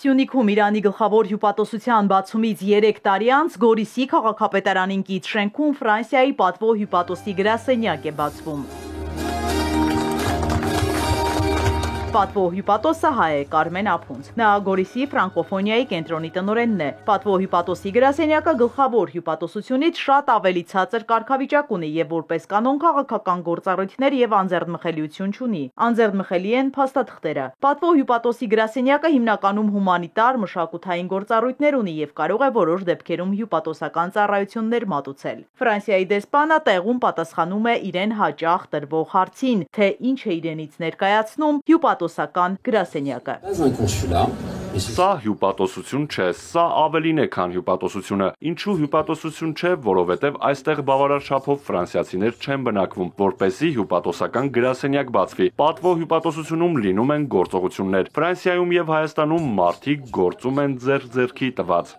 Սյունիքում Իրանի գլխավոր հյուպատոսության բացումից 3 տարի անց Գորիսի քաղաքապետարանին կից շենքում Ֆրանսիայի պատվո հյուպատոսի գրասենյակ է բացվում։ Պատվո հյուպատոսը հայ է Կարմեն Ափունց։ Նա Գորիսի ֆրանկոֆոնիայի կենտրոնի տնօրենն է։ Պատվո հյուպատոսի գրասենյակը գլխավոր հյուպատոսությունից շատ ավելի ցածր կարգավիճակ ունի եւ որպես կանոն քաղաքական գործառույթներ եւ անձեռնմխելիություն չունի։ Անձեռնմխելի են փաստաթղթերը։ Պատվո հյուպատոսի գրասենյակը հիմնականում հումանիտար, մշակութային գործառույթներ ունի եւ կարող է որոշ դեպքերում հյուպատոսական ծառայություններ մատուցել։ Ֆրանսիայի դեսպանը տեղում պատասխանում է իրեն հաճախ տրվող հարցին, թե ինչ է իրենից ներկայացնում հյուպատոսական գրասենյակը։ Սա հյուպատոսություն չէ, սա ավելին է, քան հյուպատոսությունը։ Ինչու հյուպատոսություն չէ, որովհետև այստեղ բավարար չափով ֆրանսիացիներ չեն բնակվում, որպեսզի հյուպատոսական գրասենյակ բացվի։ Պատվո հյուպատոսությունում լինում են գործողություններ։ Ֆրանսիայում եւ Հայաստանում մարդիկ գործում են ձեռքի տված։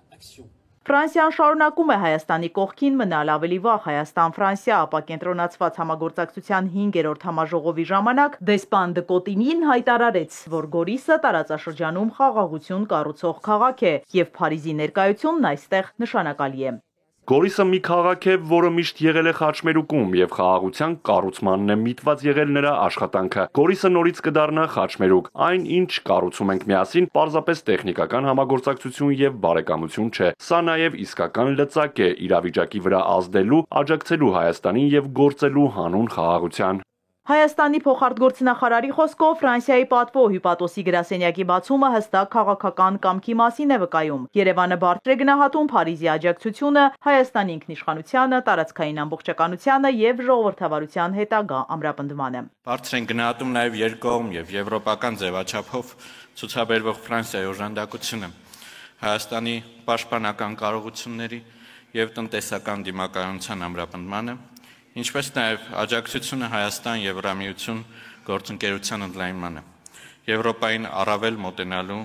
Ֆրանսիան շարունակում է Հայաստանի կողքին մնալ ավելի վաղ Հայաստան-Ֆրանսիա ապակենտրոնացված համագործակցության 5-րդ համաժողովի ժամանակ դեսպան Դկոտինին հայտարարեց, որ Գորիսը տարածաշրջանում խաղաղություն կառուցող քաղաք է եւ Փարիզի ներկայությունն այստեղ նշանակալի է։ Գորիսը մի քաղաք է, որը միշտ եղել է խաչմերուկում եւ խաղաղության կառուցմանն է միտված եղել նրա աշխատանքը։ Գորիսը նորից կդառնա խաչմերուկ։ Այն, ինչ կառուցում ենք միասին, պարզապես տեխնիկական համագործակցություն եւ բարեկամություն չէ։ Սա նաեւ իսկական լծակ է իրավիճակի վրա ազդելու, աջակցելու Հայաստանին եւ գործելու հանուն խաղաղության։ Հայաստանի փոխարտգործնախարարի խոսքով Ֆրանսիայի պատվո հյուպատոսի գրասենյակի բացումը հստակ քաղաքական կամքի մասին է վկայում։ Երևանը բարձր է գնահատում Փարիզի աջակցությունը Հայաստանի ինքնիշխանությանը, տարածքային ամբողջականությանը եւ ժողովրդավարության հետագա ամրապնդմանը։ Բարձր են գնահատում նաեւ երկկողմ եւ եվրոպական ձևաչափով ցուցաբերվող Ֆրանսիայի օժանդակությունը, Հայաստանի պաշտպանական կարողությունների եւ տնտեսական դիմակայունության ամրապնդմանը, ինչպես նաև աջակցությունը Հայաստան-Եվրամիություն գործընկերության ընդլայնմանը, Եվրոպային առավել մոտենալու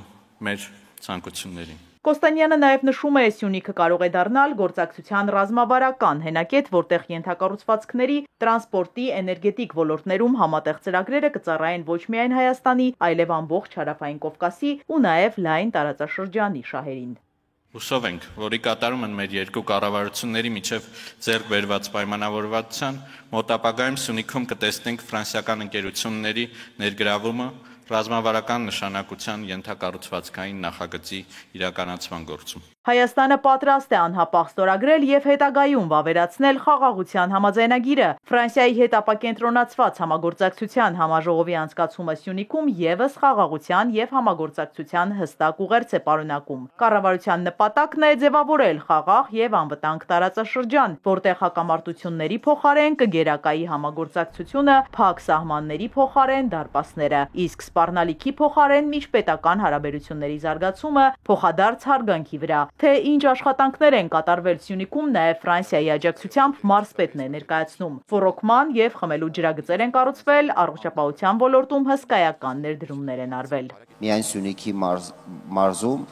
մեր ցանկություններին։ Կոստանյանը նաև նշում է, Սյունիքը կարող է դառնալ գործակցության ռազմավարական հենակետ, որտեղ ենթակառուցվածքների, տրանսպորտի, էներգետիկ ոլորտներում համատեղ ծրագրերը կծառայեն ոչ միայն Հայաստանի, այլև ամբողջ Հարավային Կովկասի ու նաև լայն տարածաշրջանի շահերին։ Հուսով ենք, որի կատարում են մեր երկու կառավարությունների միջև ձեռք բերված պայմանավորվածության, մոտ ապագայում Սյունիքում կտեսնենք ֆրանսիական ընկերությունների ներգրավումը ռազմավարական նշանակության ենթակառուցվածքային նախագծի իրականացման գործում։ Հայաստանը պատրաստ է անհապաղ ստորագրել եւ հետագայում վավերացնել խաղաղության համաձայնագիրը։ Ֆրանսիայի հետ ապակենտրոնացված համագործակցության համաժողովի անցկացումը Սյունիքում եւս խաղաղության եւ համագործակցության հստակ ուղերձ է պարունակում։ Կառավարության նպատակն է ձևավորել խաղաղ եւ անվտանգ տարածաշրջան, որտեղ հակամարտությունների փոխարեն կգերակայի համագործակցությունը, փակ սահմանների փոխարեն դարպասները, իսկ սպառնալիքի փոխարեն միջպետական հարաբերությունների զարգացումը փոխադարձ հարգանքի վրա։ Թե ինչ աշխատանքներ են կատարվել Սյունիքում, նաև Ֆրանսիայի աջակցությամբ մարզպետն է ներկայացնում։ Ռոռոկման եւ խմելու ջրագծեր են կառուցվել, առողջապահության ոլորտում հսկայական ներդրումներ են արվել։ Միայն Սյունիքի մարզում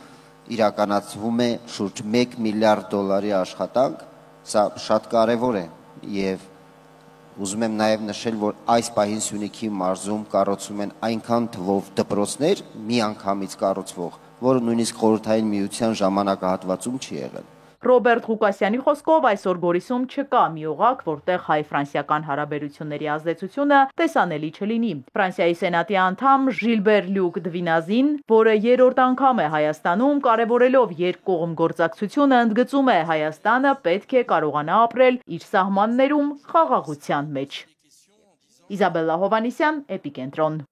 իրականացվում է շուրջ 1 միլիարդ դոլարի աշխատանք, սա շատ կարևոր է եւ ուզում եմ նաև նշել, որ այս պահին Սյունիքի մարզում կառուցում են այնքան թվով դպրոցներ, միանգամից կառուցվող, որը նույնիսկ խորհրդային միության ժամանակահատվածում չի եղել։ Ռոբերտ Ղուկասյանի խոսքով այսօր Գորիսում չկա մի օղակ, որտեղ հայ-ֆրանսիական հարաբերությունների ազդեցությունը տեսանելի չլինի։ Ֆրանսիայի սենատի անդամ Ժիլբեր Լյուկ Դվինազին, որը երրորդ անգամ է Հայաստանում, կարևորելով երկկողմ գործակցությունը, ընդգծում է Հայաստանը պետք է կարողանա ապրել իր սահմաններում խաղաղության մեջ։ Իզաբելլա Հովանիսյան, Էպիկենտրոն։